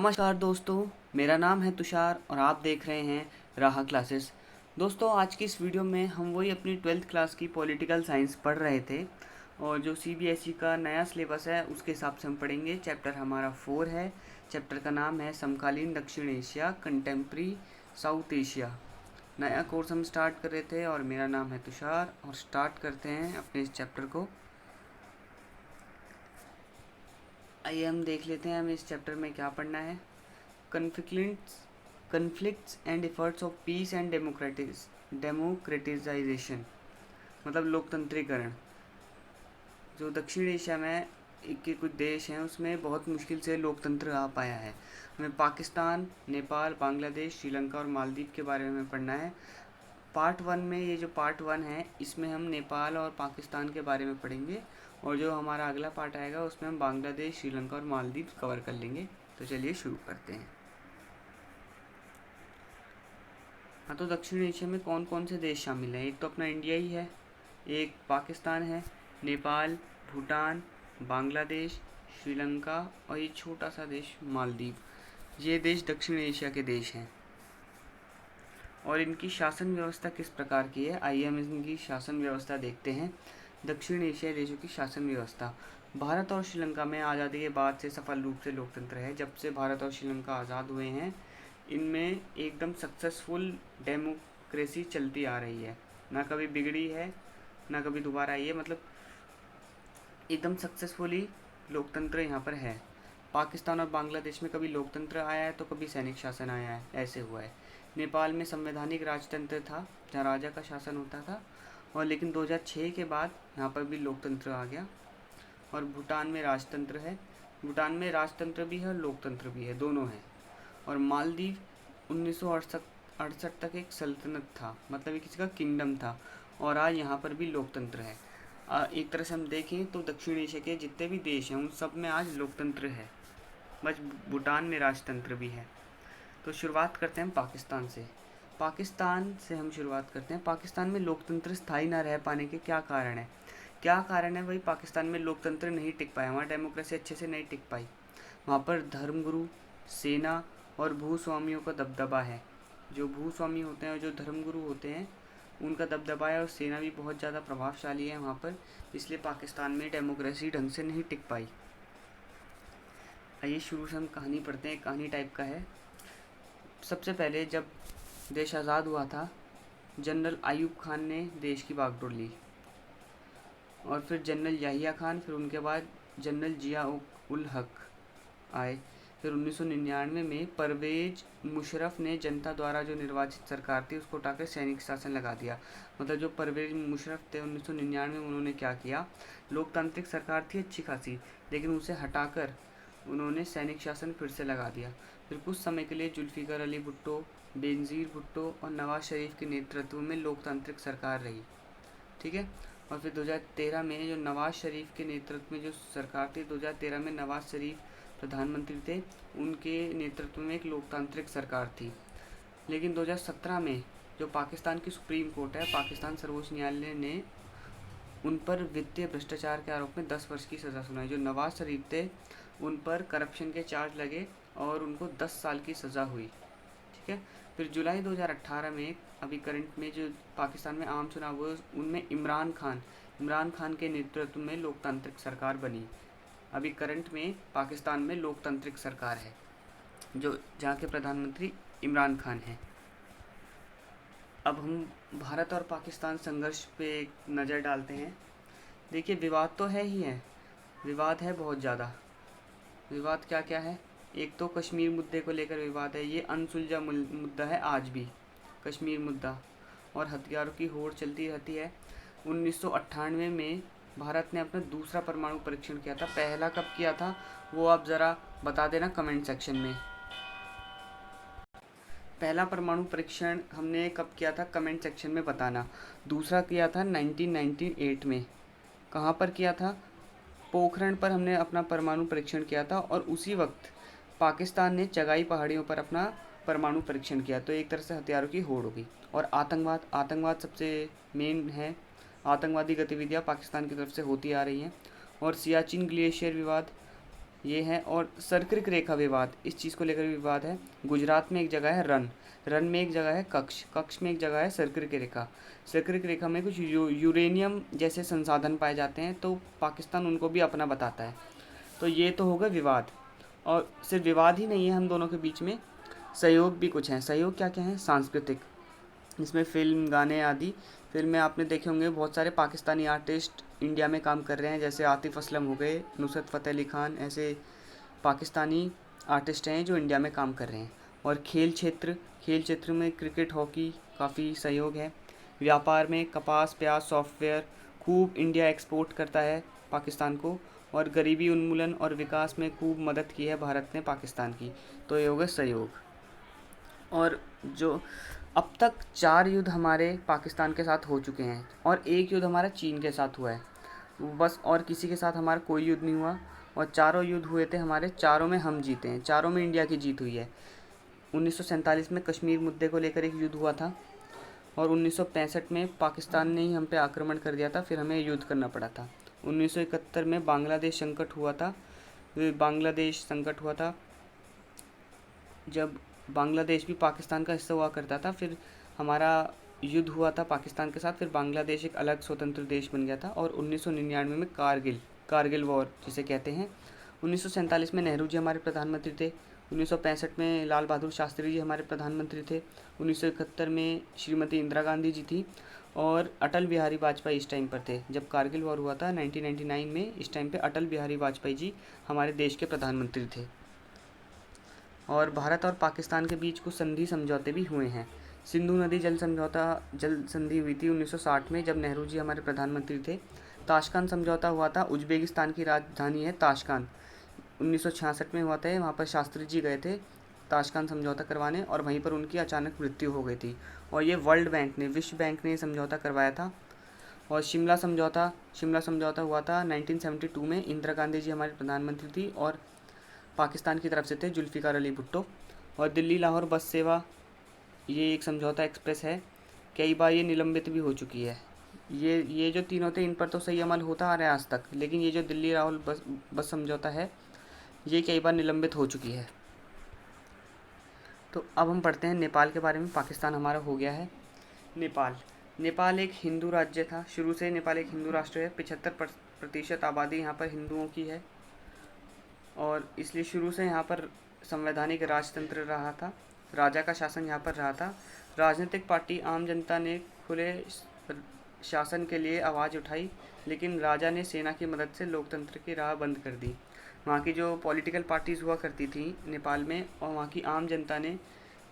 नमस्कार दोस्तों, मेरा नाम है तुषार और आप देख रहे हैं राह क्लासेस। दोस्तों, आज की इस वीडियो में हम वही अपनी 12th क्लास की पॉलिटिकल साइंस पढ़ रहे थे और जो सीबीएसई का नया सिलेबस है उसके हिसाब से हम पढ़ेंगे। चैप्टर हमारा 4 है। चैप्टर का नाम है समकालीन दक्षिण एशिया, कंटेम्प्रेरी साउथ एशिया। नया कोर्स हम स्टार्ट कर रहे थे और मेरा नाम है तुषार और स्टार्ट करते हैं अपने इस चैप्टर को। आइए हम देख लेते हैं हमें इस चैप्टर में क्या पढ़ना है। Conflicts and efforts of peace and democratization, मतलब लोकतंत्रीकरण। जो दक्षिण एशिया में के कुछ देश हैं उसमें बहुत मुश्किल से लोकतंत्र आ पाया है। हमें पाकिस्तान, नेपाल, बांग्लादेश, श्रीलंका और मालदीव के बारे में पढ़ना है। पार्ट 1 में, ये जो पार्ट 1 है इसमें हम नेपाल और पाकिस्तान के बारे में पढ़ेंगे और जो हमारा अगला पार्ट आएगा उसमें हम बांग्लादेश, श्रीलंका और मालदीव कवर कर लेंगे। तो चलिए शुरू करते हैं। हाँ, तो दक्षिण एशिया में कौन कौन से देश शामिल हैं? एक तो अपना इंडिया ही है, एक पाकिस्तान है, नेपाल, भूटान, बांग्लादेश, श्रीलंका और ये छोटा सा देश मालदीव। ये देश दक्षिण एशिया के देश हैं। और इनकी शासन व्यवस्था किस प्रकार की है, आइए हम इनकी शासन व्यवस्था देखते हैं। दक्षिण एशियाई देशों की शासन व्यवस्था। भारत और श्रीलंका में आज़ादी के बाद से सफल रूप से लोकतंत्र है। जब से भारत और श्रीलंका आज़ाद हुए हैं इनमें एकदम सक्सेसफुल डेमोक्रेसी चलती आ रही है, ना कभी बिगड़ी है ना कभी दोबारा आई है। मतलब एकदम सक्सेसफुली लोकतंत्र यहाँ पर है। पाकिस्तान और बांग्लादेश में कभी लोकतंत्र आया है तो कभी सैनिक शासन आया है, ऐसे हुआ है। नेपाल में संवैधानिक राजतंत्र था जहाँ राजा का शासन होता था, और लेकिन 2006 के बाद यहाँ पर भी लोकतंत्र आ गया। और भूटान में राजतंत्र है। भूटान में राजतंत्र भी है और लोकतंत्र भी है, दोनों हैं। और मालदीव 1968 तक एक सल्तनत था, मतलब ये किसी का किंगडम था, और आज यहाँ पर भी लोकतंत्र है। एक तरह से हम देखें तो दक्षिण एशिया के जितने भी देश हैं उन सब में आज लोकतंत्र है, बस भूटान में राजतंत्र भी है। तो शुरुआत करते हैं पाकिस्तान से। पाकिस्तान से हम शुरुआत करते हैं। पाकिस्तान में लोकतंत्र स्थायी ना रह पाने के क्या कारण है? क्या कारण है वही, पाकिस्तान में लोकतंत्र नहीं टिक पाया, वहाँ डेमोक्रेसी अच्छे से नहीं टिक पाई। वहाँ पर धर्मगुरु, सेना और भूस्वामियों का दबदबा है। जो भूस्वामी होते हैं और जो धर्मगुरु होते हैं उनका दबदबा है, और सेना भी बहुत ज़्यादा प्रभावशाली है वहाँ पर, इसलिए पाकिस्तान में डेमोक्रेसी ढंग से नहीं टिक पाई। आइए शुरू से हम कहानी पढ़ते हैं। कहानी टाइप का है। सबसे पहले जब देश आज़ाद हुआ था जनरल आयूब खान ने देश की बागडोर ली, और फिर जनरल याहिया खान, फिर उनके बाद जनरल जिया उल हक आए। फिर 1999 में परवेज मुशर्रफ ने जनता द्वारा जो निर्वाचित सरकार थी उसको उठाकर सैनिक शासन लगा दिया। मतलब जो परवेज मुशर्रफ थे 1999 में उन्होंने क्या किया, लोकतांत्रिक सरकार थी अच्छी खासी, लेकिन उसे हटाकर उन्होंने सैनिक शासन फिर से लगा दिया। फिर कुछ समय के लिए जुल्फ़िकार अली भुट्टो, बेनज़ीर भुट्टो और नवाज शरीफ के नेतृत्व में लोकतांत्रिक सरकार रही, ठीक है। और फिर 2013 में जो नवाज शरीफ के नेतृत्व में जो सरकार थी, 2013 में नवाज शरीफ प्रधानमंत्री थे, उनके नेतृत्व में एक लोकतांत्रिक सरकार थी। लेकिन 2017 में जो पाकिस्तान की सुप्रीम कोर्ट है, पाकिस्तान सर्वोच्च न्यायालय ने उन पर वित्तीय भ्रष्टाचार के आरोप में 10 वर्ष की सज़ा सुनाई। जो नवाज शरीफ थे उन पर करप्शन के चार्ज लगे और उनको 10 साल की सज़ा हुई, ठीक है। फिर जुलाई 2018 में अभी करंट में जो पाकिस्तान में आम चुनाव हुए उनमें इमरान खान के नेतृत्व में लोकतांत्रिक सरकार बनी। अभी करंट में पाकिस्तान में लोकतांत्रिक सरकार है जो जहाँ के प्रधानमंत्री इमरान खान हैं। अब हम भारत और पाकिस्तान संघर्ष पे एक नज़र डालते हैं। देखिए, विवाद तो है ही है, विवाद है बहुत ज़्यादा। विवाद क्या क्या है? एक तो कश्मीर मुद्दे को लेकर विवाद है, ये अनसुलझा मुद्दा है आज भी, कश्मीर मुद्दा, और हथियारों की होड़ चलती रहती है। 1998 में भारत ने अपना दूसरा परमाणु परीक्षण किया था। पहला कब किया था वो आप ज़रा बता देना कमेंट सेक्शन में। पहला परमाणु परीक्षण हमने कब किया था कमेंट सेक्शन में बताना। दूसरा किया था 1998 में। कहाँ पर किया था? पोखरण पर हमने अपना परमाणु परीक्षण किया था, और उसी वक्त पाकिस्तान ने चगाई पहाड़ियों पर अपना परमाणु परीक्षण किया। तो एक तरह से हथियारों की होड़ होगी। और आतंकवाद सबसे मेन है। आतंकवादी गतिविधियां पाकिस्तान की तरफ से होती आ रही हैं। और सियाचिन ग्लेशियर विवाद, ये है। और सर्किक रेखा विवाद, इस चीज़ को लेकर विवाद है। गुजरात में एक जगह है रन, रन में एक जगह है कक्ष, कक्ष में एक जगह है सर्किक रेखा। सर्किक रेखा में कुछ यूरेनियम जैसे संसाधन पाए जाते हैं, तो पाकिस्तान उनको भी अपना बताता है। तो ये तो होगा विवाद। और सिर्फ विवाद ही नहीं है हम दोनों के बीच में, सहयोग भी कुछ हैं। सहयोग क्या क्या है? सांस्कृतिक, इसमें फ़िल्म, गाने आदि। फिल्म में आपने देखे होंगे बहुत सारे पाकिस्तानी आर्टिस्ट इंडिया में काम कर रहे हैं, जैसे आतिफ़ असलम हो गए, नुसरत फ़तेह अली खान, ऐसे पाकिस्तानी आर्टिस्ट हैं जो इंडिया में काम कर रहे हैं। और खेल क्षेत्र, खेल क्षेत्र में क्रिकेट, हॉकी काफ़ी सहयोग है। व्यापार में कपास, प्याज, सॉफ्टवेयर खूब इंडिया एक्सपोर्ट करता है पाकिस्तान को। और गरीबी उन्मूलन और विकास में खूब मदद की है भारत ने पाकिस्तान की। तो ये होगा सहयोग। और जो अब तक 4 युद्ध हमारे पाकिस्तान के साथ हो चुके हैं, और एक युद्ध हमारा चीन के साथ हुआ है बस, और किसी के साथ हमारा कोई युद्ध नहीं हुआ। और चारों युद्ध हुए थे हमारे, चारों में हम जीते हैं, चारों में इंडिया की जीत हुई है। 1947 में कश्मीर मुद्दे को लेकर एक युद्ध हुआ था, और 1965 में पाकिस्तान ने ही हम पे आक्रमण कर दिया था, फिर हमें युद्ध करना पड़ा था। 1971 में बांग्लादेश संकट हुआ था, बांग्लादेश संकट हुआ था जब बांग्लादेश भी पाकिस्तान का हिस्सा हुआ करता था, फिर हमारा युद्ध हुआ था पाकिस्तान के साथ, फिर बांग्लादेश एक अलग स्वतंत्र देश बन गया था। और 1999 में कारगिल वॉर जिसे कहते हैं। 1947 में नेहरू जी हमारे प्रधानमंत्री थे। 1965 में लाल बहादुर शास्त्री जी हमारे प्रधानमंत्री थे। 1971 में श्रीमती इंदिरा गांधी जी थी। और अटल बिहारी वाजपेयी इस टाइम पर थे जब कारगिल वॉर हुआ था 1999 में। इस टाइम पे अटल बिहारी वाजपेयी जी हमारे देश के प्रधानमंत्री थे। और भारत और पाकिस्तान के बीच कुछ संधि समझौते भी हुए हैं। सिंधु नदी जल संधि हुई थी 1960 में, जब नेहरू जी हमारे प्रधानमंत्री थे। ताशकंद समझौता हुआ था, उज्बेकिस्तान की राजधानी है ताशकंद, 1966 में हुआ था। वहाँ पर शास्त्री जी गए थे ताशकंद समझौता करवाने, और वहीं पर उनकी अचानक मृत्यु हो गई थी। और ये विश्व बैंक ने समझौता करवाया था। और शिमला समझौता हुआ था 1972 में। इंदिरा गांधी जी हमारे प्रधानमंत्री थी, और पाकिस्तान की तरफ से थे जुल्फ़िकार अली भुट्टो। और दिल्ली लाहौर बस सेवा, ये एक समझौता एक्सप्रेस है, कई बार ये निलंबित भी हो चुकी है। ये जो तीनों थे इन पर तो सही अमल होता आ रहा है आज तक, लेकिन ये जो दिल्ली लाहौर बस समझौता है ये कई बार निलंबित हो चुकी है। तो अब हम पढ़ते हैं नेपाल के बारे में। पाकिस्तान हमारा हो गया है। नेपाल एक हिंदू राज्य था, शुरू से नेपाल एक हिंदू राष्ट्र है। 75% आबादी यहाँ पर हिंदुओं की है, और इसलिए शुरू से यहाँ पर संवैधानिक राजतंत्र रहा था, राजा का शासन यहाँ पर रहा था। राजनीतिक पार्टी आम जनता ने खुले शासन के लिए आवाज़ उठाई, लेकिन राजा ने सेना की मदद से लोकतंत्र की राह बंद कर दी। वहाँ की जो पॉलिटिकल पार्टीज़ हुआ करती थी नेपाल में, और वहाँ की आम जनता ने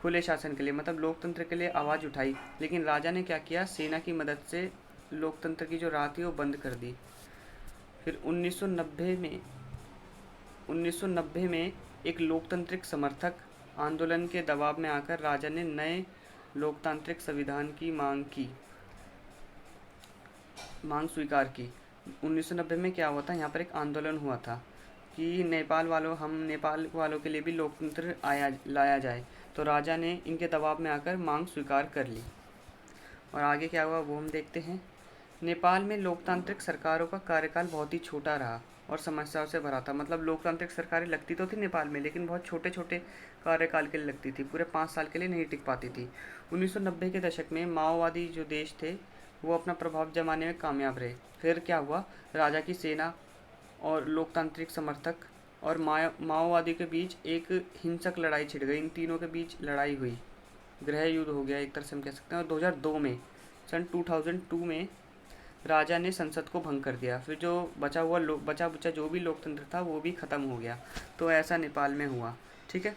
खुले शासन के लिए मतलब लोकतंत्र के लिए आवाज़ उठाई, लेकिन राजा ने क्या किया, सेना की मदद से लोकतंत्र की जो राह थी वो बंद कर दी। फिर 1990 में एक लोकतांत्रिक समर्थक आंदोलन के दबाव में आकर राजा ने नए लोकतांत्रिक संविधान की मांग स्वीकार की। 1990 में क्या हुआ था, यहाँ पर एक आंदोलन हुआ था कि नेपाल वालों के लिए भी लोकतंत्र लाया जाए। तो राजा ने इनके दबाव में आकर मांग स्वीकार कर ली। और आगे क्या हुआ वो हम देखते हैं। नेपाल में लोकतांत्रिक सरकारों का कार्यकाल बहुत ही छोटा रहा और समस्याओं से भरा था। मतलब लोकतांत्रिक सरकारें लगती तो थी नेपाल में, लेकिन बहुत छोटे छोटे कार्यकाल के लिए लगती थी, पूरे 5 साल के लिए नहीं टिक पाती थी। 1990 के दशक में माओवादी जो देश थे वो अपना प्रभाव जमाने में कामयाब रहे। फिर क्या हुआ, राजा की सेना और लोकतांत्रिक समर्थक और माओवादी के बीच एक हिंसक लड़ाई छिड़ गई। इन तीनों के बीच लड़ाई हुई, गृह युद्ध हो गया एक तरह से हम कह सकते हैं। और 2002 में, सन 2002 में राजा ने संसद को भंग कर दिया। फिर जो बचा बुचा जो भी लोकतंत्र था वो भी ख़त्म हो गया। तो ऐसा नेपाल में हुआ, ठीक है।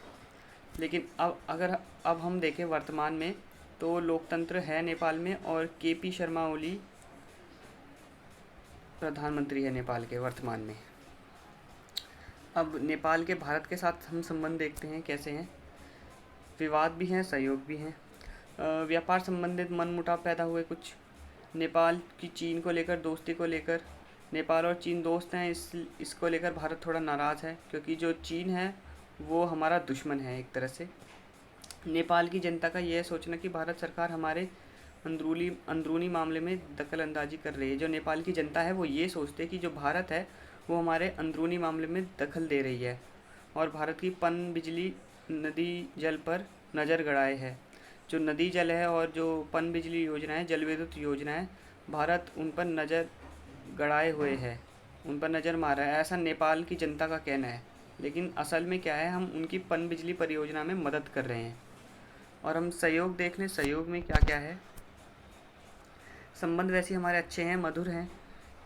लेकिन अब हम देखें वर्तमान में, तो लोकतंत्र है नेपाल में, और KP शर्मा ओली प्रधानमंत्री है नेपाल के वर्तमान में। अब नेपाल के भारत के साथ हम संबंध देखते हैं कैसे हैं। विवाद भी हैं, सहयोग भी हैं। व्यापार संबंधित मनमुटाव पैदा हुए कुछ। नेपाल की चीन को लेकर, दोस्ती को लेकर, नेपाल और चीन दोस्त हैं, इसको लेकर भारत थोड़ा नाराज़ है, क्योंकि जो चीन है वो हमारा दुश्मन है एक तरह से। नेपाल की जनता का यह सोचना कि भारत सरकार हमारे अंदरूनी मामले में दखल अंदाजी कर रही है। जो नेपाल की जनता है वो ये सोचते हैं कि जो भारत है वो हमारे अंदरूनी मामले में दखल दे रही है और भारत की पन बिजली नदी जल पर नज़र गड़ाए है। जो नदी जल है और जो पन बिजली योजना है, जल विद्युत योजना है, भारत उन पर नज़र गड़ाए हुए है, उन पर नज़र मार रहा है, ऐसा नेपाल की जनता का कहना है। लेकिन असल में क्या है, हम उनकी पन बिजली परियोजना में मदद कर रहे हैं। और हम सहयोग देख लें, सहयोग में क्या क्या है। संबंध वैसे हमारे अच्छे हैं, मधुर हैं।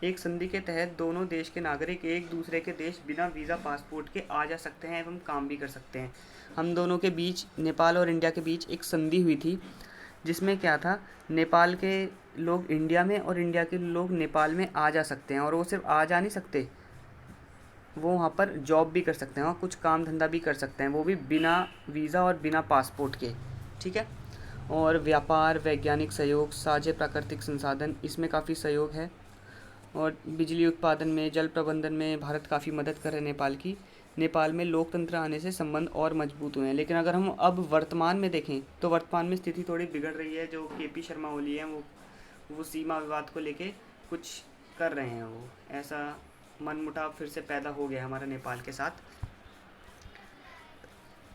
एक संधि के तहत दोनों देश के नागरिक एक दूसरे के देश बिना वीज़ा पासपोर्ट के आ जा सकते हैं एवं काम भी कर सकते हैं। हम दोनों के बीच, नेपाल और इंडिया के बीच एक संधि हुई थी, जिसमें क्या था, नेपाल के लोग इंडिया में और इंडिया के लोग नेपाल में आ जा सकते हैं। और वो सिर्फ आ जा नहीं सकते, वो वहाँ पर जॉब भी कर सकते हैं और कुछ काम धंधा भी कर सकते हैं, वो भी बिना वीज़ा और बिना पासपोर्ट के। ठीक है। और व्यापार, वैज्ञानिक सहयोग, साझे प्राकृतिक संसाधन, इसमें काफ़ी सहयोग है। और बिजली उत्पादन में, जल प्रबंधन में भारत काफ़ी मदद कर रहे हैं नेपाल की। नेपाल में लोकतंत्र आने से संबंध और मजबूत हुए हैं। लेकिन अगर हम अब वर्तमान में देखें तो वर्तमान में स्थिति थोड़ी बिगड़ रही है। जो केपी शर्मा ओली हैं, वो सीमा विवाद को लेके कुछ कर रहे हैं। वो ऐसा मनमुटाव फिर से पैदा हो गया हमारा नेपाल के साथ।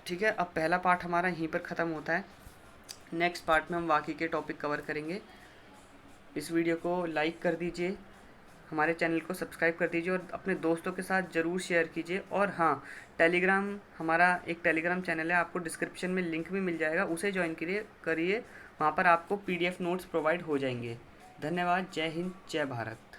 ठीक है, अब पहला पार्ट हमारा यहीं पर ख़त्म होता है। नेक्स्ट पार्ट में हम बाकी के टॉपिक कवर करेंगे। इस वीडियो को लाइक कर दीजिए, हमारे चैनल को सब्सक्राइब कर दीजिए और अपने दोस्तों के साथ ज़रूर शेयर कीजिए। और हाँ, टेलीग्राम, हमारा एक टेलीग्राम चैनल है, आपको डिस्क्रिप्शन में लिंक भी मिल जाएगा, उसे ज्वाइन करिए। वहाँ पर आपको PDF नोट्स प्रोवाइड हो जाएंगे। धन्यवाद। जय हिंद, जय भारत।